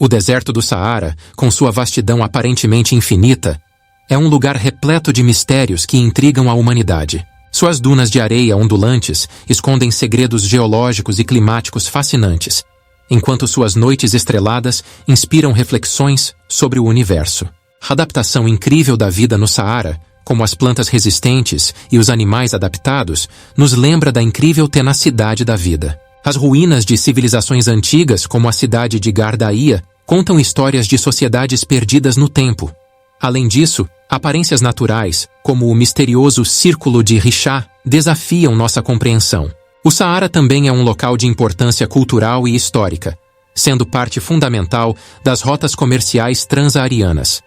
O deserto do Saara, com sua vastidão aparentemente infinita, é um lugar repleto de mistérios que intrigam a humanidade. Suas dunas de areia ondulantes escondem segredos geológicos e climáticos fascinantes, enquanto suas noites estreladas inspiram reflexões sobre o universo. A adaptação incrível da vida no Saara, como as plantas resistentes e os animais adaptados, nos lembra da incrível tenacidade da vida. As ruínas de civilizações antigas, como a cidade de Gardaía, contam histórias de sociedades perdidas no tempo. Além disso, aparências naturais, como o misterioso Círculo de Richat, desafiam nossa compreensão. O Saara também é um local de importância cultural e histórica, sendo parte fundamental das rotas comerciais transsaarianas.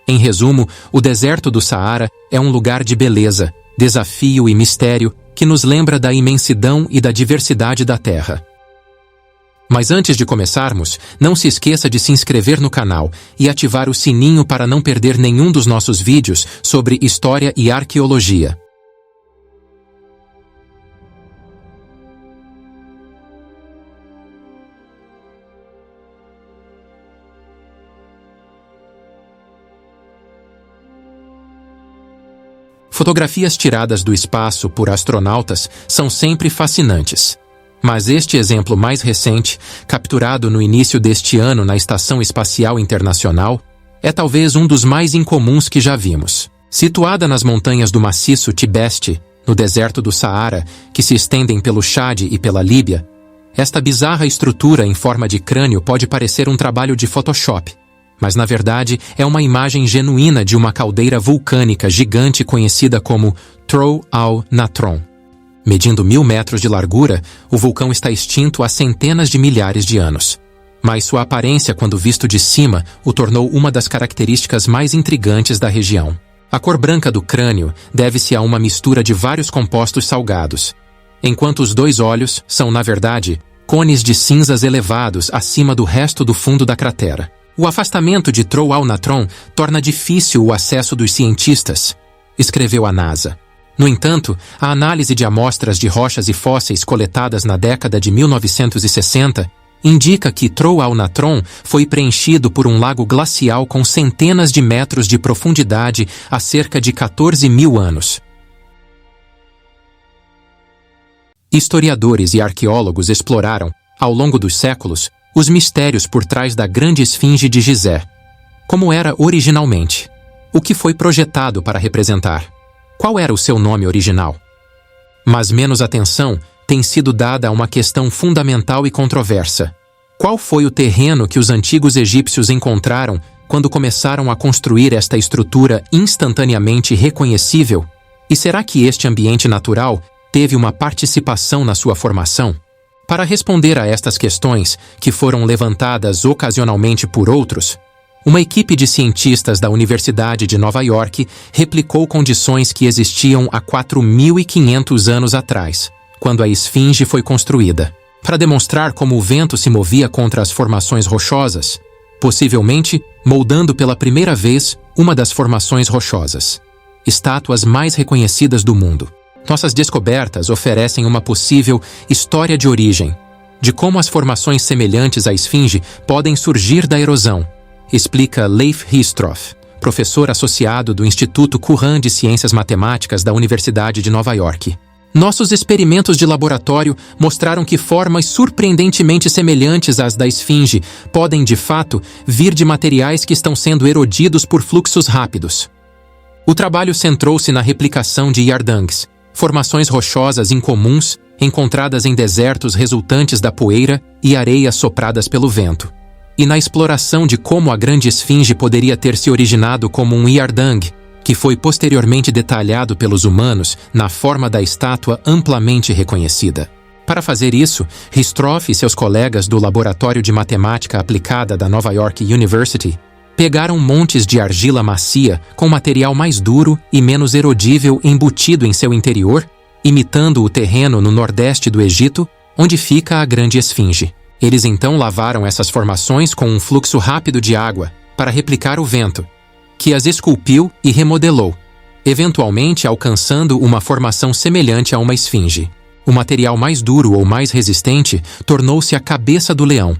Em resumo, o deserto do Saara é um lugar de beleza, desafio e mistério que nos lembra da imensidão e da diversidade da Terra. Mas antes de começarmos, não se esqueça de se inscrever no canal e ativar o sininho para não perder nenhum dos nossos vídeos sobre história e arqueologia. Fotografias tiradas do espaço por astronautas são sempre fascinantes. Mas este exemplo mais recente, capturado no início deste ano na Estação Espacial Internacional, é talvez um dos mais incomuns que já vimos. Situada nas montanhas do maciço Tibeste, no deserto do Saara, que se estendem pelo Chad e pela Líbia, esta bizarra estrutura em forma de crânio pode parecer um trabalho de Photoshop, mas na verdade é uma imagem genuína de uma caldeira vulcânica gigante conhecida como Troll al-Natron. Medindo 1000 metros de largura, o vulcão está extinto há centenas de milhares de anos. Mas sua aparência, quando visto de cima, o tornou uma das características mais intrigantes da região. A cor branca do crânio deve-se a uma mistura de vários compostos salgados, enquanto os dois olhos são, na verdade, cones de cinzas elevados acima do resto do fundo da cratera. O afastamento de Troll al-Natron torna difícil o acesso dos cientistas, escreveu a NASA. No entanto, a análise de amostras de rochas e fósseis coletadas na década de 1960 indica que Troll al-Natron foi preenchido por um lago glacial com centenas de metros de profundidade há cerca de 14.000 anos. Historiadores e arqueólogos exploraram, ao longo dos séculos, os mistérios por trás da grande esfinge de Gizé. Como era originalmente? O que foi projetado para representar? Qual era o seu nome original? Mas menos atenção tem sido dada a uma questão fundamental e controversa. Qual foi o terreno que os antigos egípcios encontraram quando começaram a construir esta estrutura instantaneamente reconhecível? E será que este ambiente natural teve uma participação na sua formação? Para responder a estas questões, que foram levantadas ocasionalmente por outros, uma equipe de cientistas da Universidade de Nova York replicou condições que existiam há 4.500 anos atrás, quando a esfinge foi construída, para demonstrar como o vento se movia contra as formações rochosas, possivelmente moldando pela primeira vez uma das formações rochosas, estátuas mais reconhecidas do mundo. Nossas descobertas oferecem uma possível história de origem, de como as formações semelhantes à esfinge podem surgir da erosão, explica Leif Histroff, professor associado do Instituto Curran de Ciências Matemáticas da Universidade de Nova York. Nossos experimentos de laboratório mostraram que formas surpreendentemente semelhantes às da esfinge podem, de fato, vir de materiais que estão sendo erodidos por fluxos rápidos. O trabalho centrou-se na replicação de yardangs, formações rochosas incomuns encontradas em desertos resultantes da poeira e areia sopradas pelo vento, e na exploração de como a grande esfinge poderia ter se originado como um yardang, que foi posteriormente detalhado pelos humanos na forma da estátua amplamente reconhecida. Para fazer isso, Histroff e seus colegas do Laboratório de Matemática Aplicada da Nova York University pegaram montes de argila macia com material mais duro e menos erodível embutido em seu interior, imitando o terreno no nordeste do Egito, onde fica a grande esfinge. Eles então lavaram essas formações com um fluxo rápido de água para replicar o vento, que as esculpiu e remodelou, eventualmente alcançando uma formação semelhante a uma esfinge. O material mais duro ou mais resistente tornou-se a cabeça do leão,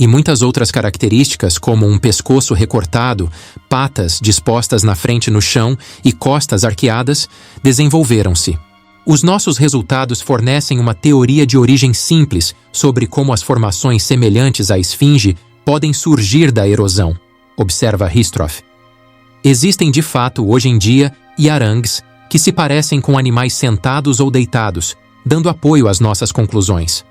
e muitas outras características como um pescoço recortado, patas dispostas na frente no chão e costas arqueadas, desenvolveram-se. Os nossos resultados fornecem uma teoria de origem simples sobre como as formações semelhantes à esfinge podem surgir da erosão, observa Histroff. Existem de fato, hoje em dia, iarangues que se parecem com animais sentados ou deitados, dando apoio às nossas conclusões.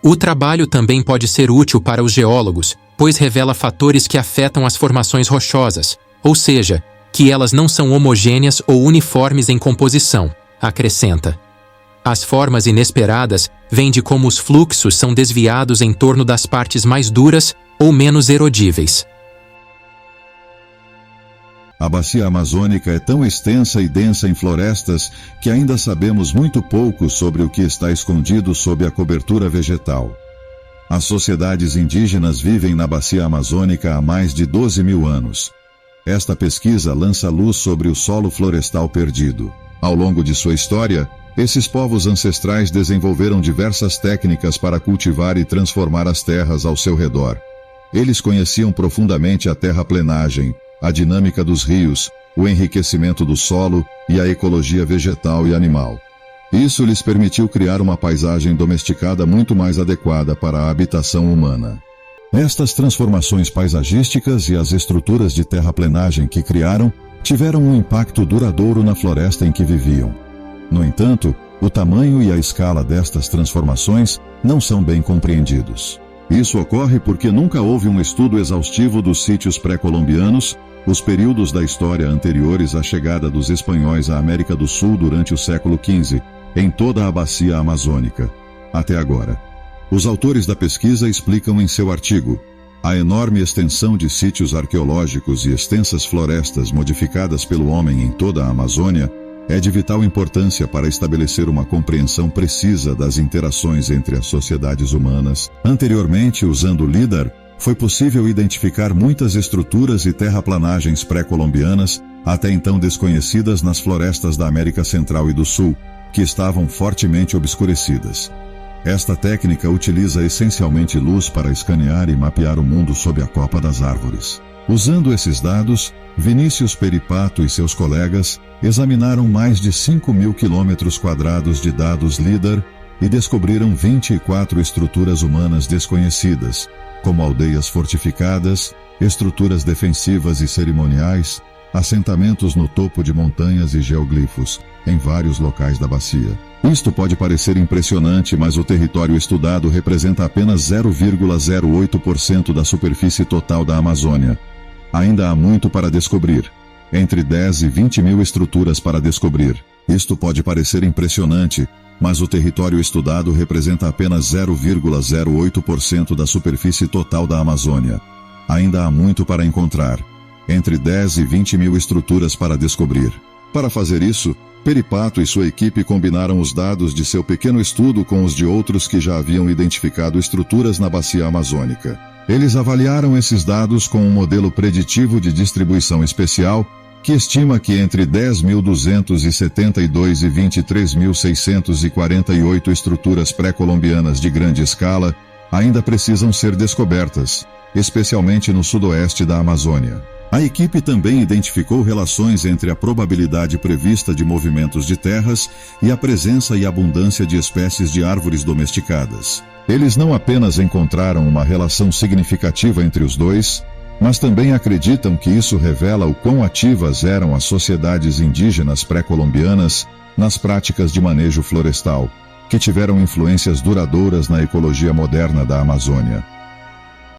O trabalho também pode ser útil para os geólogos, pois revela fatores que afetam as formações rochosas, ou seja, que elas não são homogêneas ou uniformes em composição, acrescenta. As formas inesperadas vêm de como os fluxos são desviados em torno das partes mais duras ou menos erodíveis. A bacia amazônica é tão extensa e densa em florestas que ainda sabemos muito pouco sobre o que está escondido sob a cobertura vegetal. As sociedades indígenas vivem na bacia amazônica há mais de 12.000 anos. Esta pesquisa lança luz sobre o solo florestal perdido. Ao longo de sua história, esses povos ancestrais desenvolveram diversas técnicas para cultivar e transformar as terras ao seu redor. Eles conheciam profundamente a terraplenagem, a dinâmica dos rios, o enriquecimento do solo e a ecologia vegetal e animal. Isso lhes permitiu criar uma paisagem domesticada muito mais adequada para a habitação humana. Estas transformações paisagísticas e as estruturas de terraplenagem que criaram tiveram um impacto duradouro na floresta em que viviam. No entanto, o tamanho e a escala destas transformações não são bem compreendidos. Isso ocorre porque nunca houve um estudo exaustivo dos sítios pré-colombianos, os períodos da história anteriores à chegada dos espanhóis à América do Sul durante o século XV, em toda a bacia amazônica. Até agora. Os autores da pesquisa explicam em seu artigo: a enorme extensão de sítios arqueológicos e extensas florestas modificadas pelo homem em toda a Amazônia é de vital importância para estabelecer uma compreensão precisa das interações entre as sociedades humanas. Anteriormente, usando LIDAR, foi possível identificar muitas estruturas e terraplanagens pré-colombianas, até então desconhecidas nas florestas da América Central e do Sul, que estavam fortemente obscurecidas. Esta técnica utiliza essencialmente luz para escanear e mapear o mundo sob a copa das árvores. Usando esses dados, Vinícius Peripato e seus colegas examinaram mais de 5.000 km² de dados LIDAR e descobriram 24 estruturas humanas desconhecidas, como aldeias fortificadas, estruturas defensivas e cerimoniais, assentamentos no topo de montanhas e geoglifos, em vários locais da bacia. Isto pode parecer impressionante, mas o território estudado representa apenas 0,08% da superfície total da Amazônia. Ainda há muito para descobrir. Entre 10 e 20 mil estruturas para descobrir. Isto pode parecer impressionante, mas o território estudado representa apenas 0,08% da superfície total da Amazônia. Ainda há muito para encontrar. Entre 10 e 20 mil estruturas para descobrir. Para fazer isso, Peripato e sua equipe combinaram os dados de seu pequeno estudo com os de outros que já haviam identificado estruturas na bacia amazônica. Eles avaliaram esses dados com um modelo preditivo de distribuição especial, que estima que entre 10.272 e 23.648 estruturas pré-colombianas de grande escala ainda precisam ser descobertas, especialmente no sudoeste da Amazônia. A equipe também identificou relações entre a probabilidade prevista de movimentos de terras e a presença e abundância de espécies de árvores domesticadas. Eles não apenas encontraram uma relação significativa entre os dois, mas também acreditam que isso revela o quão ativas eram as sociedades indígenas pré-colombianas nas práticas de manejo florestal, que tiveram influências duradouras na ecologia moderna da Amazônia.